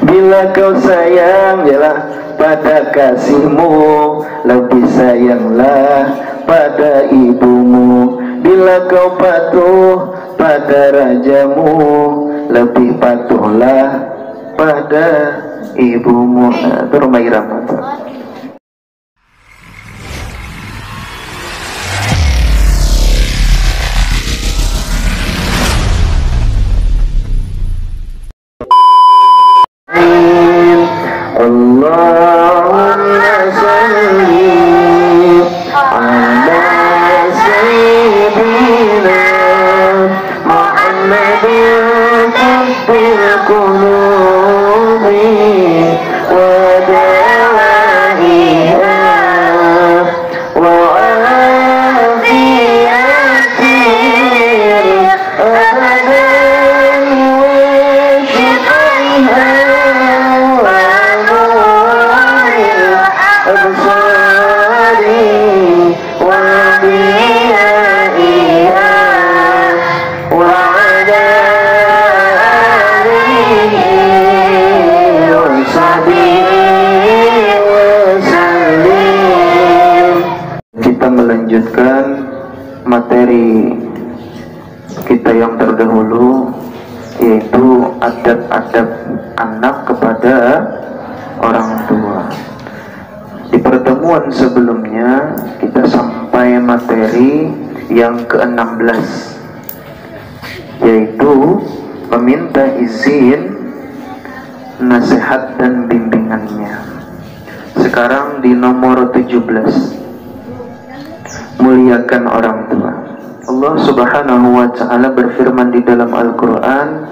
Bila kau sayang yalah pada kasihmu, lebih sayanglah pada ibumu. Bila kau patuh pada rajamu, lebih patuhlah pada ibumu. Itu Rhoma Irama. Allahumma salli ala sayyidina Muhammadin tabbil qulubi wa dawaiha wa afiyatir abadan wa syifaiha melanjutkan materi kita yang terdahulu, yaitu adab-adab anak kepada orang tua. Di pertemuan sebelumnya kita sampai materi yang ke-16, yaitu meminta izin, nasihat dan bimbingannya. Sekarang di nomor 17, muliakan orang tua. Allah Subhanahu wa ta'ala berfirman di dalam Al-Quran,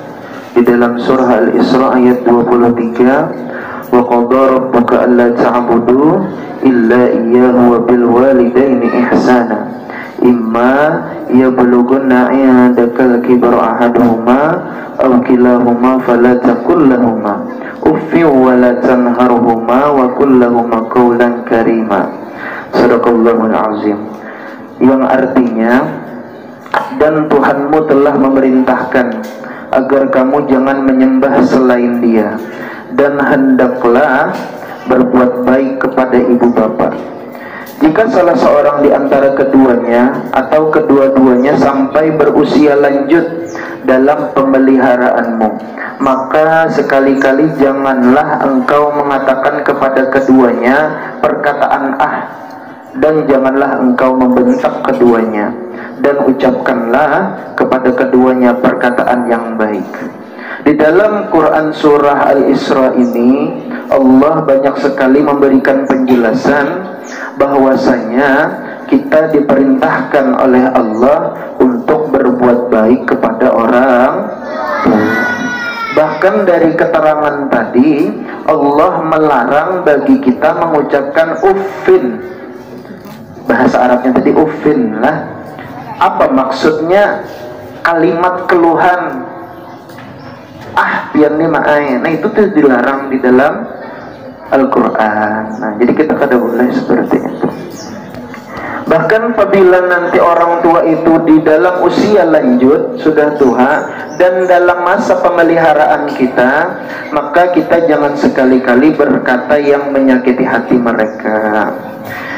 di dalam surah Al-Isra ayat 23, wa qadha rabbuka alla ta'budu illa iyyahu wa bil walidaini ihsana imma yablughanna 'indakal kibara ahaduhuma aw kilahuma fala taqul lahumu uffin wa la tanharhuma wa qul lahumu qawlan karima. Shadaqallahul azim. Yang artinya, dan Tuhanmu telah memerintahkan agar kamu jangan menyembah selain Dia, dan hendaklah berbuat baik kepada ibu bapa. Jika salah seorang di antara keduanya atau kedua-duanya sampai berusia lanjut dalam pemeliharaanmu, maka sekali-kali janganlah engkau mengatakan kepada keduanya perkataan dan janganlah engkau membentak keduanya, dan ucapkanlah kepada keduanya perkataan yang baik. Di dalam Quran surah Al-Isra ini, Allah banyak sekali memberikan penjelasan bahwasanya kita diperintahkan oleh Allah untuk berbuat baik kepada orang tua. Bahkan dari keterangan tadi, Allah melarang bagi kita mengucapkan uffin. Bahasa Arabnya tadi uffin lah. Apa maksudnya? Kalimat keluhan, pian ni ma'ay. Nah, itu tuh dilarang di dalam Al-Quran. Nah, jadi kita kada boleh seperti itu. Bahkan apabila nanti orang tua itu di dalam usia lanjut, sudah tua, dan dalam masa pemeliharaan kita, maka kita jangan sekali-kali berkata yang menyakiti hati mereka.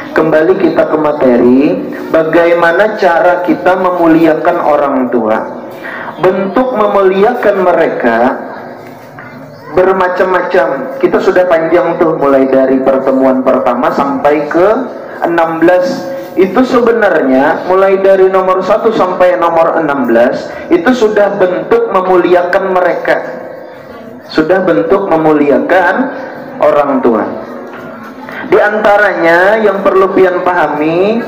Kembali kita ke materi, bagaimana cara kita memuliakan orang tua. Bentuk memuliakan mereka bermacam-macam. Kita sudah panjang tuh, mulai dari pertemuan pertama sampai ke 16. Itu sebenarnya mulai dari nomor 1 sampai nomor 16 itu sudah bentuk memuliakan mereka. Sudah bentuk memuliakan orang tua. Di antaranya yang perlu pian pahami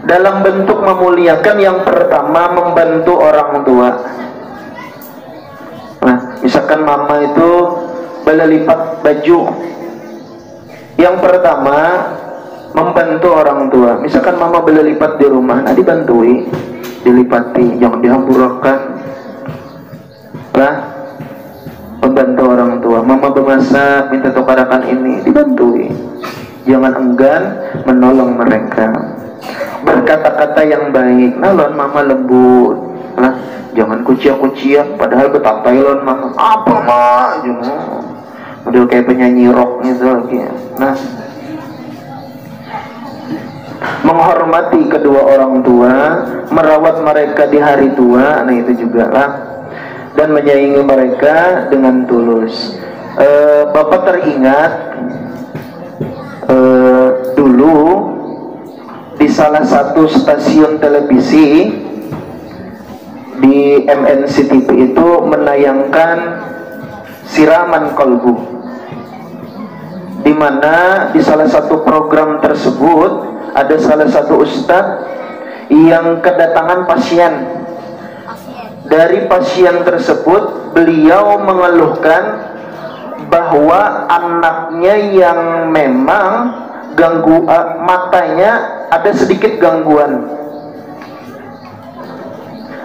dalam bentuk memuliakan, yang pertama membantu orang tua. Nah, misalkan mama itu bala lipat baju, yang pertama membantu orang tua. Misalkan mama bala lipat di rumah, nah dibantui, dilipati, jangan dihampurakan lah. Membantu orang tua. Mama bemasak, minta tukarakan ini, dibantui. Jangan enggan menolong mereka. Berkata-kata yang baik. Nalon mama lembut lah, jangan kuciak-kuciak, padahal betapai lon mama. Apa mah? Udah kayak penyanyi rock gitu lagi. Nah, menghormati kedua orang tua, merawat mereka di hari tua, nah itu juga lah, dan menyayangi mereka dengan tulus. Bapak teringat dulu di salah satu stasiun televisi di MNC TV itu menayangkan siraman kolbu, di mana di salah satu program tersebut ada salah satu ustadz yang kedatangan pasien. Dari pasien tersebut beliau mengeluhkan bahwa anaknya yang memang matanya ada sedikit gangguan.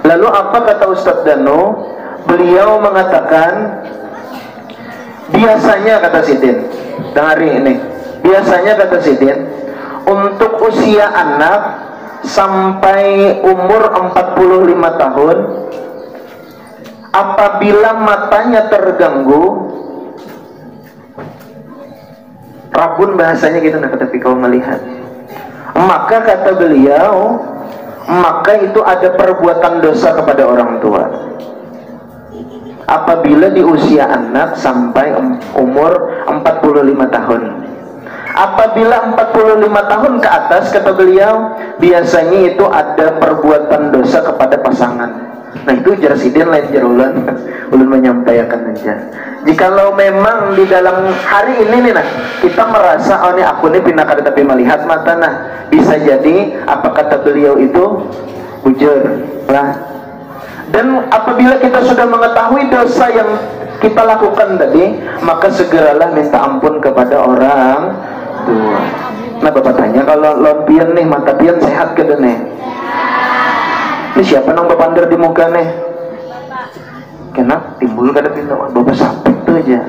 Lalu apa kata Ustadz Dano? Beliau mengatakan, biasanya kata Sidin, dengarin ini, biasanya kata Sidin, untuk usia anak sampai umur 45 tahun, apabila matanya terganggu, rabun bahasanya gitu, nah tapi kau melihat, maka kata beliau, maka itu ada perbuatan dosa kepada orang tua. Apabila di usia anak sampai umur 45 tahun. Apabila 45 tahun ke atas, kata beliau, biasanya itu ada perbuatan dosa kepada pasangan. Nah itu jar sidin lain jar ulun menyampaikan aja. Jikalau memang di dalam hari ini nih nah, kita merasa oh ini aku ini pindah kada tapi melihat mata, nah bisa jadi apa kata beliau itu bujur lah. Dan apabila kita sudah mengetahui dosa yang kita lakukan tadi, maka segeralah minta ampun kepada orang tua. Nah bapak tanya, kalau lompian nih, mata pian sehat ke nih? Ini siapa nang bapander di muka nih? Kenapa timbul kada pindah? Bapak sampai itu aja.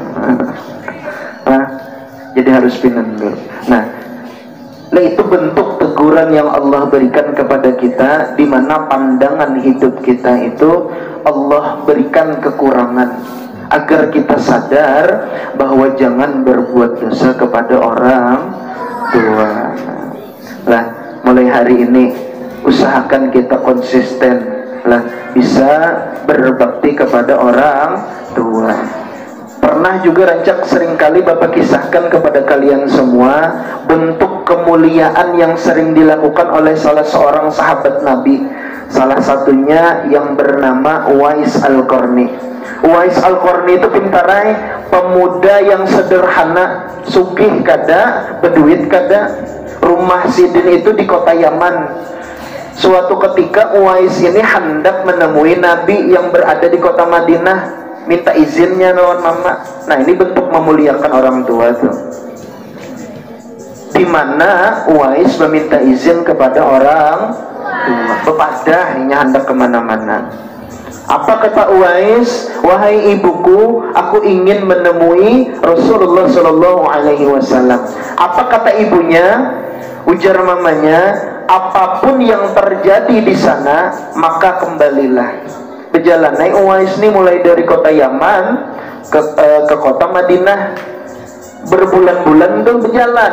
Nah, jadi harus pindah dulu. Nah itu bentuk teguran yang Allah berikan kepada kita, di mana pandangan hidup kita itu Allah berikan kekurangan, agar kita sadar bahwa jangan berbuat dosa kepada orang tua. Lah, mulai hari ini usahakan kita konsisten lah, bisa berbakti kepada orang tua. Pernah juga rancak seringkali Bapak kisahkan kepada kalian semua bentuk kemuliaan yang sering dilakukan oleh salah seorang sahabat Nabi. Salah satunya yang bernama Uwais Al-Qarni. Uwais Al-Qarni itu pintarai, pemuda yang sederhana, sugih kada, berduit kada. Rumah Sidin itu di kota Yaman. Suatu ketika Uwais ini hendak menemui Nabi yang berada di kota Madinah, minta izinnya lawan mama. Nah ini bentuk memuliakan orang tua tuh, dimana Uwais meminta izin kepada orang tua. Bepadah ini hendak kemana-mana. Apa kata Uwais? Wahai ibuku, aku ingin menemui Rasulullah Shallallahu Alaihi Wasallam. Apa kata ibunya? Ujar mamanya, apapun yang terjadi di sana, maka kembalilah. Berjalan naik Uwais ini mulai dari kota Yaman ke kota Madinah, berbulan-bulan tuh berjalan.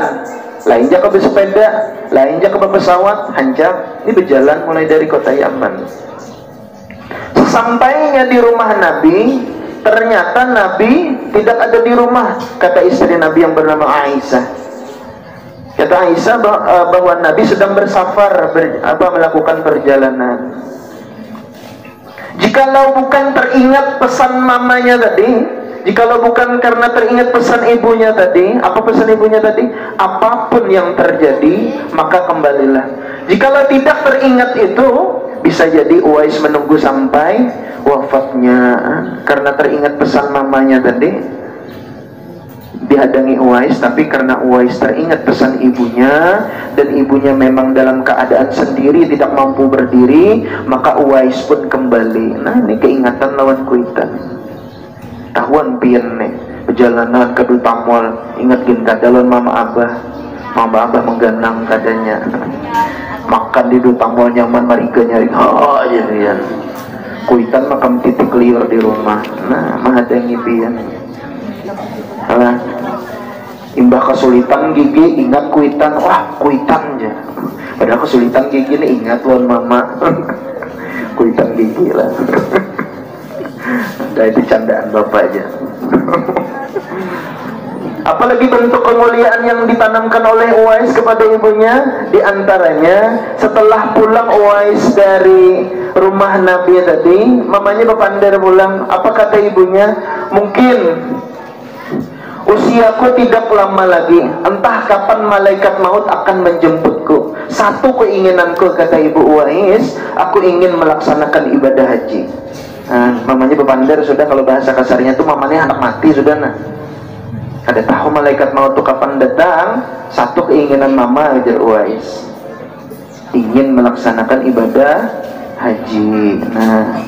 Lain jak ke sepeda, lain jak ke pesawat, hancap. Ini berjalan mulai dari kota Yaman. Sesampainya di rumah Nabi, ternyata Nabi tidak ada di rumah. Kata istri Nabi yang bernama Aisyah. Kata Aisyah bahwa Nabi sedang bersafar, melakukan perjalanan. Jikalau bukan teringat pesan mamanya tadi, jikalau bukan karena teringat pesan ibunya tadi, apa pesan ibunya tadi? Apapun yang terjadi, maka kembalilah. Jikalau tidak teringat itu, bisa jadi Uwais menunggu sampai wafatnya. Karena teringat pesan mamanya tadi, dihadangi Uwais, tapi karena Uwais teringat pesan ibunya, dan ibunya memang dalam keadaan sendiri tidak mampu berdiri, maka Uwais pun kembali. Nah ini keingatan lawan kuitan. Tahuan pian nih perjalanan ke Dutamol, ingat gin kadalon mama abah mengganang kadanya. Makan di Dutamol nyaman, mariga nyari aja kuitan makam titik liur di rumah. Nah mahadangi pian. Alah, imbah kesulitan gigi ingat kuitan, wah kuitan aja. Padahal kesulitan gigi ini ingat tuan mama. Kuitan gigi lah. Nah, itu candaan bapak aja. Apalagi bentuk kemuliaan yang ditanamkan oleh Uwais kepada ibunya, di antaranya setelah pulang Uwais dari rumah Nabi tadi, mamanya berpandar pulang, apa kata ibunya? Mungkin usiaku tidak lama lagi, entah kapan malaikat maut akan menjemputku. Satu keinginanku, kata ibu Uwais, aku ingin melaksanakan ibadah haji. Nah, mamanya berpandar sudah, kalau bahasa kasarnya tuh mamanya anak mati sudah. Nah, ada tahu malaikat maut itu kapan datang. Satu keinginan mama, ajar Uwais, ingin melaksanakan ibadah haji. Nah,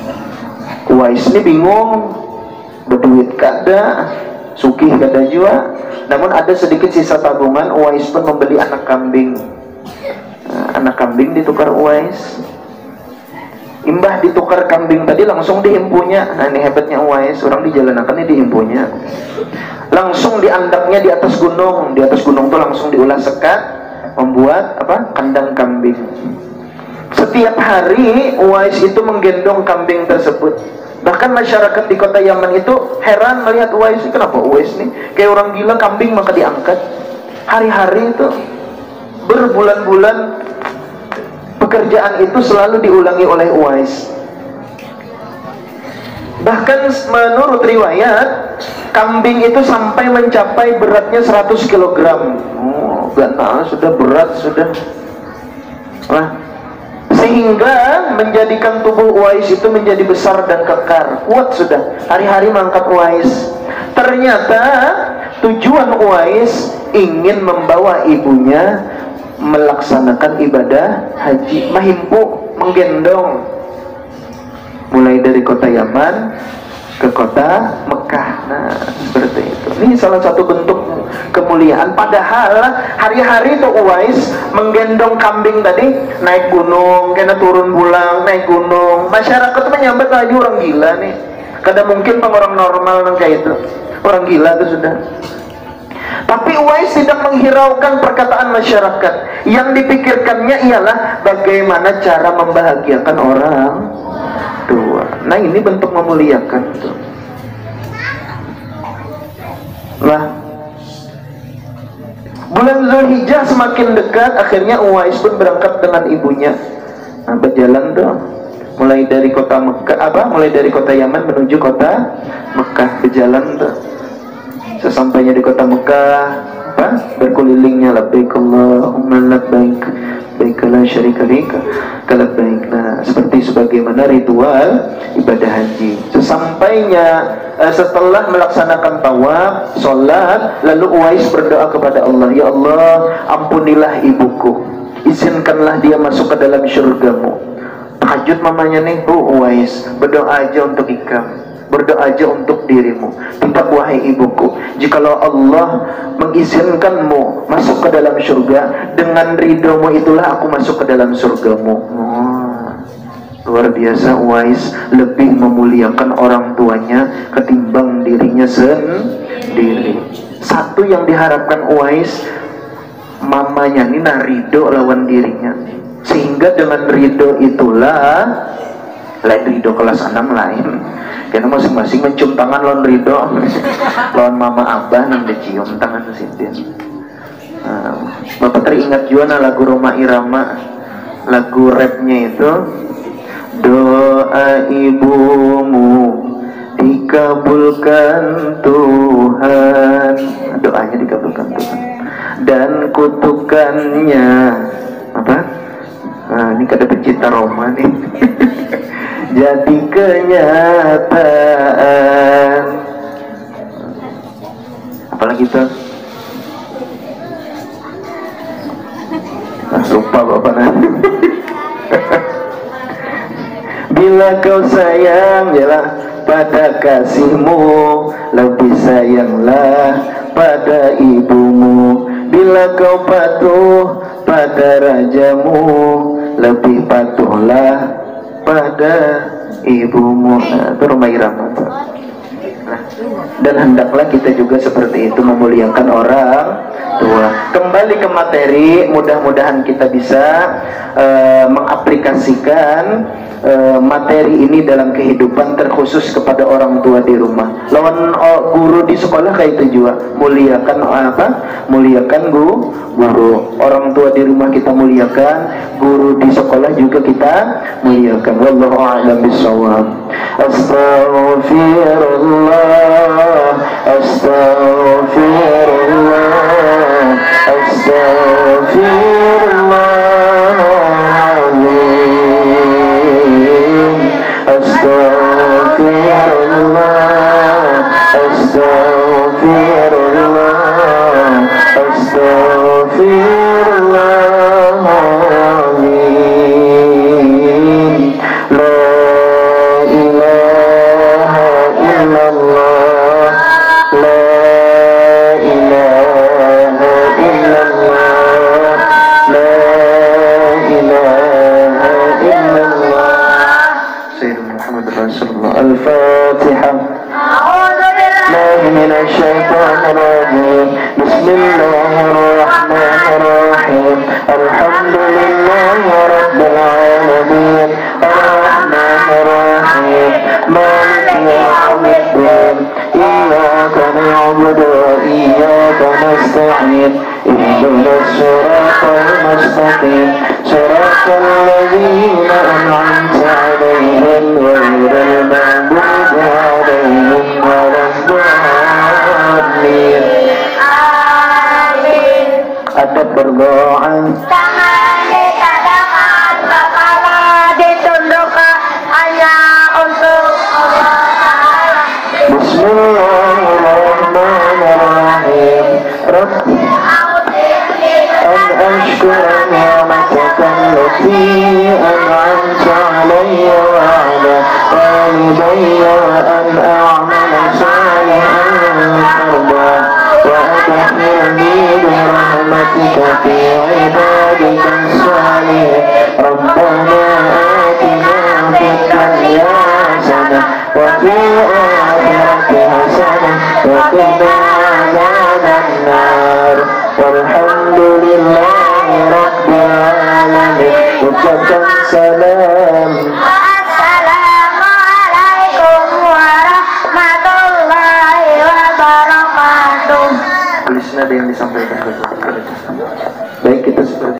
Uwais ini bingung, berduit kada, sugih kada jua, namun ada sedikit sisa tabungan. Uwais pun membeli anak kambing. Nah, anak kambing ditukar Uwais. Imbah ditukar kambing tadi langsung diimpunya. Nah, ini hebatnya Uwais, orang dijalankan ini diimpunya. Langsung diandaknya di atas gunung. Di atas gunung tuh langsung diulah sekat, membuat apa? Kandang kambing. Setiap hari Uwais itu menggendong kambing tersebut. Bahkan masyarakat di kota Yaman itu heran melihat Uwais. Kenapa Uwais nih kayak orang gila, kambing maka diangkat. Hari-hari itu, berbulan-bulan, pekerjaan itu selalu diulangi oleh Uwais. Bahkan menurut riwayat, kambing itu sampai mencapai beratnya 100 kg. Oh, ganal, sudah berat sudah. Nah, sehingga menjadikan tubuh Uwais itu menjadi besar dan kekar, kuat sudah. Hari-hari mengangkat Uwais. Ternyata tujuan Uwais ingin membawa ibunya melaksanakan ibadah haji, mahimpu, menggendong, mulai dari kota Yaman ke kota Mekah. Nah, seperti itu. Ini salah satu bentuk kemuliaan. Padahal hari-hari itu Uwais menggendong kambing tadi, naik gunung, kena turun pulang, naik gunung. Masyarakat itu menyambat aja orang gila nih. Kada mungkin orang normal kayak itu. Orang gila itu sudah. Tapi Uwais tidak menghiraukan perkataan masyarakat. Yang dipikirkannya ialah bagaimana cara membahagiakan orang tua. Nah, ini bentuk memuliakan tuh. Nah, bulan Zulhijjah semakin dekat, akhirnya Uwais pun berangkat dengan ibunya. Nah, berjalan tuh, mulai dari kota Mekah, mulai dari kota Yaman menuju kota Mekah, berjalan tuh. Sesampainya di kota Mekah, berkulilingnya labbaik Allahumma labbaik, labbaik la syarika laka labbaik. Nah, seperti sebagaimana ritual ibadah haji. Sesampainya setelah melaksanakan tawaf, sholat, lalu Uwais berdoa kepada Allah, ya Allah, ampunilah ibuku, izinkanlah dia masuk ke dalam syurgamu. Tahajud mamanya nih, Uwais, berdoa aja untuk ikam, berdoa aja untuk dirimu. Tidak, wahai ibuku, jikalau Allah mengizinkanmu masuk ke dalam surga, dengan ridhomu itulah aku masuk ke dalam surgamu. Luar biasa, Uwais lebih memuliakan orang tuanya ketimbang dirinya sendiri. Satu yang diharapkan Uwais, mamanya ini ridho lawan dirinya. Sehingga dengan ridho itulah, lain ridho kelas 6 lain, karena masing-masing mencium tangan lawan ridho. Lawan mama abah nang dicium tangan sidin. Bapak teringat juga lagu Roma Irama, lagu rapnya itu, doa ibumu dikabulkan Tuhan, doanya dikabulkan Tuhan, dan kutukannya apa? Nah, ini kada pecinta Roma nih. Jadi kenyataan. Apalagi itu? Lupa bapak nanti. Bila kau sayang yalah pada kasihmu, lebih sayanglah pada ibumu. Bila kau patuh pada rajamu, lebih patuhlah pada ibumu. Nah, itu Roma Irama. Nah, dan hendaklah kita juga seperti itu memuliakan orang tua. Kembali ke materi, mudah-mudahan kita bisa mengaplikasikan materi ini dalam kehidupan, terkhusus kepada orang tua di rumah. Lawan guru di sekolah kayak itu juga, muliakan apa? Muliakan guru. Orang tua di rumah kita muliakan, guru di sekolah juga kita muliakan. Wallahu a'lam bishawab. Astaghfirullah, astaghfirullah, astaghfirullah. Al-Fatihah. A'udzu billahi minasy syaithanir rajim. Bismillahirrahmanirrahim. Alhamdulillahi rabbil alamin. Ar-Rahmanir Rahim. Maliki yaumiddin. Iyyaka na'budu wa iyyaka nasta'in. Ihdinas siratal mustaqim. Siratal ladzina an'amta 'alaihim ghairil maghdubi 'alaihim waladdallin. Amin. Ada berdoa. Tangan ditadangkan, kepala ditundukkan hanya untuk Allah. Bismillahirrahmanirrahim. Rabbi أشكر نعمتك التي أنعمت علي وعلى والدي وأن أعمل صالحا ترضاه وأدخلني برحمتك في عبادك الصالحين. ربنا آتنا في الدنيا حسنة وفي الآخرة حسنة وقنا عذاب النار. Walhamdulillahi rabbil alamin. Ucapkan salam. Assalamualaikum warahmatullahi wabarakatuh. Tulisnya ada yang disampaikan. Baik, kita seperti